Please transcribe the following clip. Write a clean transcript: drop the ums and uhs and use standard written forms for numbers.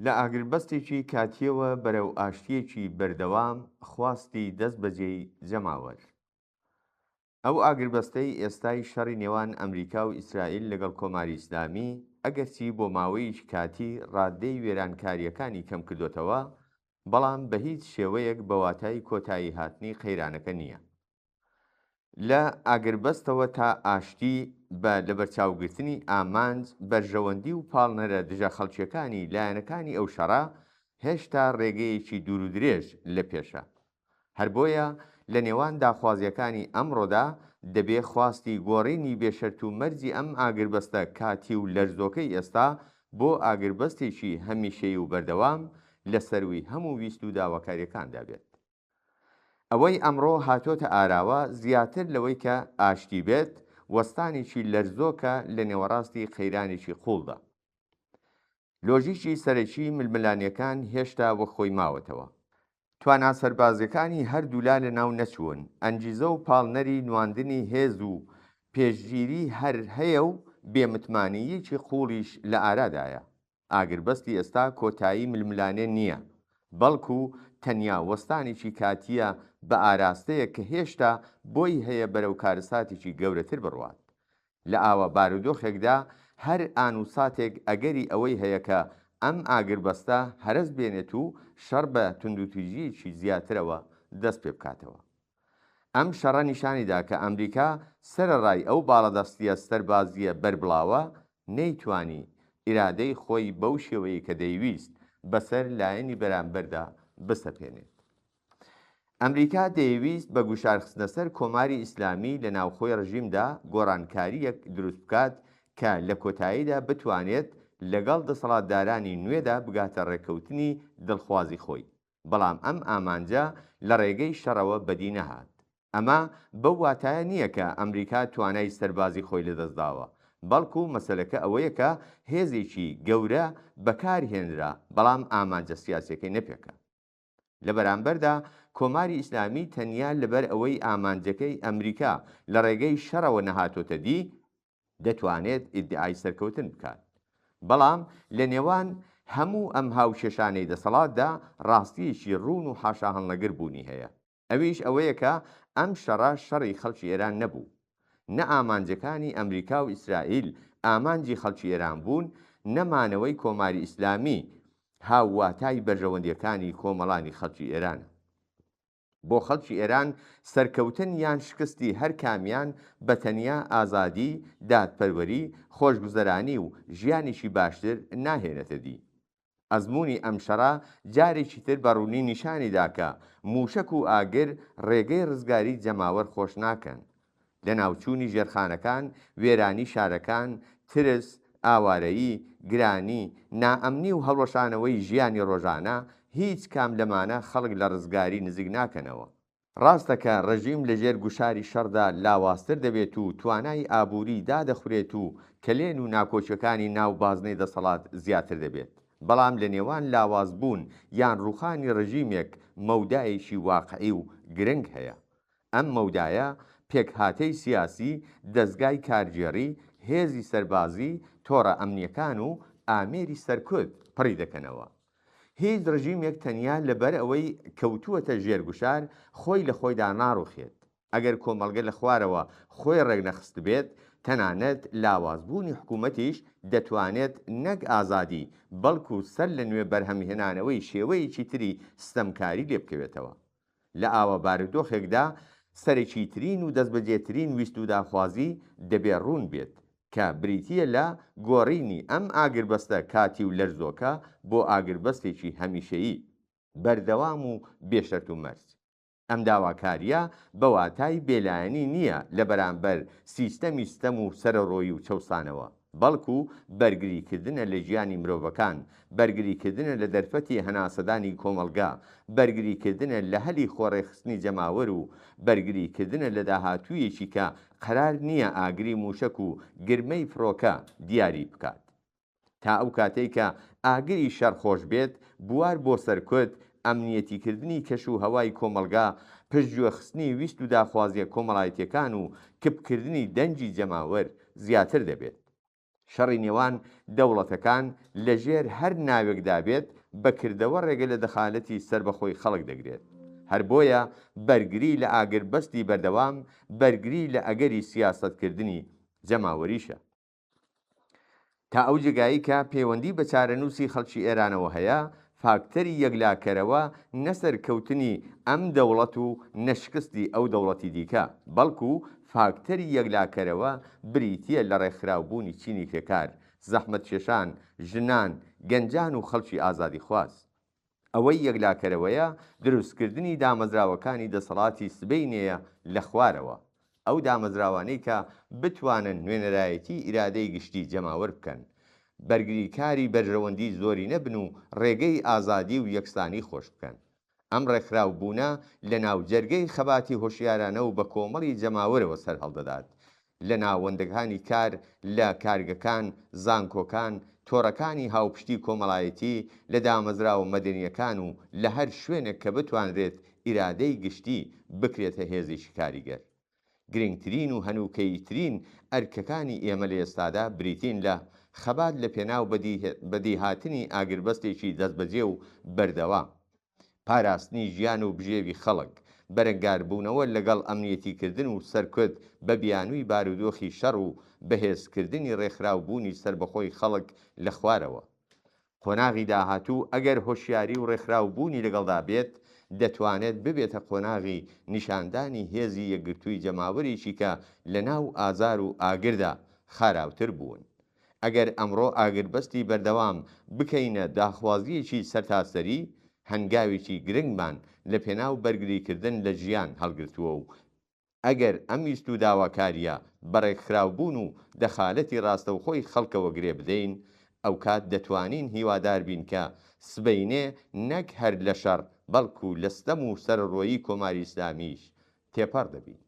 لە ئاگربەستێکی کاتیەوە بەرەو ئاشتیەکی بەردەوام خواستی دەست بەجێی جەماوەر. ئەو ئاگربەستەی ئێستای شەڕی نێوان ئەمریکا و ئیسرائیل لەگەڵ کۆماری ئیسلامی ئەگەرچی بۆ ماوەیەکی کاتی ڕادەی وێرانکاریەکانی کەم کردوتەوە، بەڵام بە هیچ شێوەیەک بە واتای کۆتایی هاتنی قەیرانەکە نییە. لە ئاگربەستەوە تا ئاشتی بە لەبەرچاوگرتنی ئامانج، بەرژەوەندی و پاڵنەرە دژە خەڵکیەکانی لایەنەکانی ئەو شەڕە هێشتا ڕێگەیەکی دوور و درێژ لە پێشە. هەر بۆیە لە نێوان داخوازیەکانی ئەمڕۆدا دەبێ خواستی گۆڕینی بێشەرت و مەرجی ئەم ئاگربەستە کاتی و لەرزۆکەی ئێستا بۆ ئاگربەستێکی هەمیشەیی و بەردەوام لە سەروی هەموو ویست و داواکاریەکاندا بێت. ئەوەی ئەمڕۆ هاتۆتە ئاراوە زیاتر لەوەی کە ئاشتی بێت، وەستانێکی لەرزۆکە لە نێوەڕاستی قەیرانێکی قوڵدا. لۆژیکی سەرەکی ململانیەکان هێشتا وە خۆی ماوەتەوە. توانا سەربازەکانی هەردوولا لە ناو نەچوون، ئەنجیزە و پاڵنەری نواندنی هێز و پێشگیری هەر هەیە و بێمتمانیەکی قوڵیش لە ئارادایە. ئاگربەستی ئێستا کۆتایی ململانێ نییە، بەڵکو تەنیا وەستانێکی کاتیە بە ئاراستەیە کە هێشتا بۆی هەیە بەرەو کارەساتێکی گەورەتر بڕوات. لە ئاوە بارودۆخێکدا هەر ئان و ساتێک ئەگەری ئەوەی هەیە کە ئەم ئاگربەستە هەرس بێنێت و شەڕ بە توندوتیژیەکی زیاترەوە دەست پێ بکاتەوە. ئەم شەڕە نیشانیدا کە ئەمریکا سەرەڕای ئەو باڵەدەستیە سەربازیە بەربڵاوە نەیتوانی ئیرادەی خۆی بەو شێوەیە کە دەیویست بەسەر لایەنی بەرامبەردا بسەپێنێت. ئەمریکا دەیویست بە گوشارخستنە سەر کۆماری ئیسلامی لە ناوخۆی ڕژیمدا گۆڕانکاریەک دروست بکات کە لە کۆتاییدا بتوانێت لەگەڵ دەسەڵاتدارانی نوێدا بگاتە ڕێکەوتنی دڵخوازی خۆی. بەڵام ئەم ئامانجە لە ڕێگەی شەڕەوە بەدی نەهات. ئەمە بەو واتایە نییە کە ئەمریکا توانای سەربازی خۆی لەدەستداوە، بەڵکو مەسەلەکە ئەوەیە کە هێزێکی گەورە بەکارهێنرا، بەڵام ئامانجە سیاسیەکەی نەپێکە. لە بەرامبەردا کۆماری ئیسلامی تەنیا لەبەر ئەوەی ئامانجەکەی ئەمریکا لە ڕێگەی شەڕەوە نەهاتۆتە دی دەتوانێت ئیدعای سەرکەوتن بکات. بەڵام لە نێوان هەموو ئەم هاوشێشانەی دەسەڵاتدا ڕاستیەکی ڕوون و حاشا هەڵنەگر بوونی هەیە. ئەویش ئەوەیە کە ئەم شەڕە شەڕی خەڵکی ئێران نەبوو. نە ئامانجەکانی ئەمریکا و ئیسرائیل ئامانجی خەڵکی ئێران بوون، نەمانەوەی کۆماری ئیسلامی هاوواتای بەرژەوەندیەکانی کۆمەڵانی خەڵکی ئێرانە. بۆ خەڵکی ئێران سەرکەوتن یان شکستی هەر کامیان بە تەنیا ئازادی، دادپەروەری، خۆشگوزەرانی و ژیانێکی باشتر ناهێنێتە دی. ئەزمموی ئەم شەڕە جارێکی تر بەڕوونی نیشانیدا کە موشک و ئاگر ڕێگەی ڕزگاری جەماوەر خۆش ناکەن. لە ناوچوونی ژێرخانەکان، وێرانی شارەکان، ترس، ئاوارەیی، گرانی، نائەمنی و هەڵوەشانەوەی ژیانی ڕۆژانە هیچ کام لەمانە خەڵک لە ڕزگاری نزیک ناکەنەوە. ڕاستەکە ڕژیم لەژێر گوشاری شەڕدا لاوااستر دەبێت و توانای ئابووری دادەخورێت و کلێن و ناکۆچەکانی ناو بازنەی دەسەڵات زیاتر دەبێت. بەڵام لە نێوان لاوازبوون یان ڕووخانی ڕژیمێک مەودایەکی واقعی و گرنگ هەیە. ئەم مەودایە پێکهاتەی سیاسی، دەستگای کارگێڕی، هێزی سەربازی، تۆڕە ئەمنیەکان و ئامێری سەرکوت پڕی دەکەنەوە. هیچ ڕژیمێک تەنیا لەبەر ئەوەی کەوتووەتە ژێرگوشار خۆی لە خۆیدا ناڕوخێت. ئەگەر کۆمەڵگە لە خوارەوە خۆی ڕێگنەخست بێت، تەنانەت لاوازبوونی حکوومەتیش دەتوانێت نەک ئازادی بەڵکو سەر لە نوێ بەرهەمهێنانەوەی شێوەیەکی تری ستەمکاری لێ بکەوێتەوە. لە ئاوە بارودۆخێکدا سەرێکی ترین و دەستبەجێترین ویست و داخوازی دەبێ ڕوون بێت کە بریتیە لە گۆڕینی ئەم ئاگربەستە کاتی و لەرزۆکە بۆ ئاگربەستێکی هەمیشەیی بەردەوام و بێشەرت و مەرج. ئەم داواکاریە بە واتای بێلایەنی نییە لە بەرامبەر سیستەمی ستەم و سەرڕۆیی و چەوسانەوە، بەڵکو بەرگریکردنە لە ژیانی مرۆڤەکان، بەرگریکردنە لە دەرفەتی هەناسەدانی کۆمەلگا، بەرگریکردنە لە هەلی خۆڕێخستنی جەماوەر و بەرگریکردنە لە داهاتوویەکی کە قەرار نییە ئاگری موشک و گرمەی فڕۆکە دیاری بکات. تا ئەو کاتەی کە ئاگری شەڕخۆش بێت، بوار بۆ سەرکوت، ئەمنیەتیکردنی کەش و هەوای کۆمەلگا، پشتگوێخستنی ویست و داخوازیە کۆمەڵایەتیەکان و کپکردنی دەنجی جەماوەر زیاتر دەبێت. شەڕی نێوان دەوڵەتەکان لەژێر هەر ناوێکدا بێت بەکردەوە ڕێگە لە دەخالەتی سربەخۆی خەڵک دەگرێت. هەر بۆیە بەرگری لە ئاگربەستی بەردەوام بەرگری لە ئەگەری سیاسەتکردنی جەماوەریشە. تا ئەو جگایی کە پەیوەندی بە چارەنووسی خەڵکی ئێرانەوە هەیە، فاکتەری یەکلاکەرەوە نەسەرکەوتنی ئەم دەوڵەت و نەشکستی ئەو دەوڵەتی دیکە، بەڵکو فاکتەری یەکلاکەرەوە بریتیە لە ڕێکخراوبوونی چینی پێکار، زەحمەتکێشان، ژنان، گەنجان و خەڵکی ئازادی خواست. ئەوەی یەکلاکەرەوەیە دروستکردنی دامەزراوەکانی دەسەڵاتی سبەینەیە لە خوارەوە، ئەو دامەزراوانەی کە بتوانن نوێنەرایەتی ئیرادەی گشتی جەماوەر بکەن، بەرگریکاری بەرژەوەندی زۆری نەبن و ڕێگەی ئازادی و یەکسانی خۆش بکەن. ئەم ڕێکخراوبوونە لە ناوجەرگەی خەباتی هۆشیارانە و بە کۆمەڵی جەماوەرەوە سەر هەڵدەدات، لە ناوەندەکانی کار، لە کارگەکان، زانکۆکان، تۆڕەکانی هاوپشتی کۆمەڵایەتی، لە دامەزراوە مەدەنیەکان و لە هەر شوێنێک کە بتوانرێت ئیرادەی گشتی بکرێتە هێزی کاریگەر. گرنگترین و هەنووکەیترین ئەرکەکانی ئێمە لە ئێستادا بریتین لە خەبات لە پێناو بەدیهاتنی ئاگربەستێکی دەستبەجێ و بەردەوام، پاراستنی ژیان و بژێوی خەڵک، بەرەنگاربوونەوە لەگەڵ ئەمنیەتیکردن و سەرکوت بە بیانووی بارودۆخی شەڕ و بەهێزکردنی ڕێکخراوبوونی سربەخۆی خەڵک لە خوارەوە. قۆناغی داهاتوو ئەگەر هۆشیاری و ڕێکخراوبوونی لەگەڵدا بێت، دەتوانێت ببێتە قۆناغی نیشاندانی هێزی یەکگرتووی جەماوەریشی کە لە ناو ئازار و ئاگردا خاراوتر بوون. ئەگەر ئەمڕۆ ئاگربەستی بەردەوام بکەینە داخوازیەکی سەرتاسەری، هەنگاوێکی گرنگمان لە پێناو بەرگریکردن لە ژیان هەڵگرتووە و ئەگەر ئەم ویست و داواکاریە بەڕێکخراوبوون و دەخالەتی ڕاستەوخۆی خەڵکەوە گرێ بدەین، ئەو کات دەتوانین هیوادار بین کە سبەینێ نەک هەر لە شەڕ بەڵکو لە ستەم و سەرڕۆیی کۆماری ئیسلامیش تێپەڕ دەبین.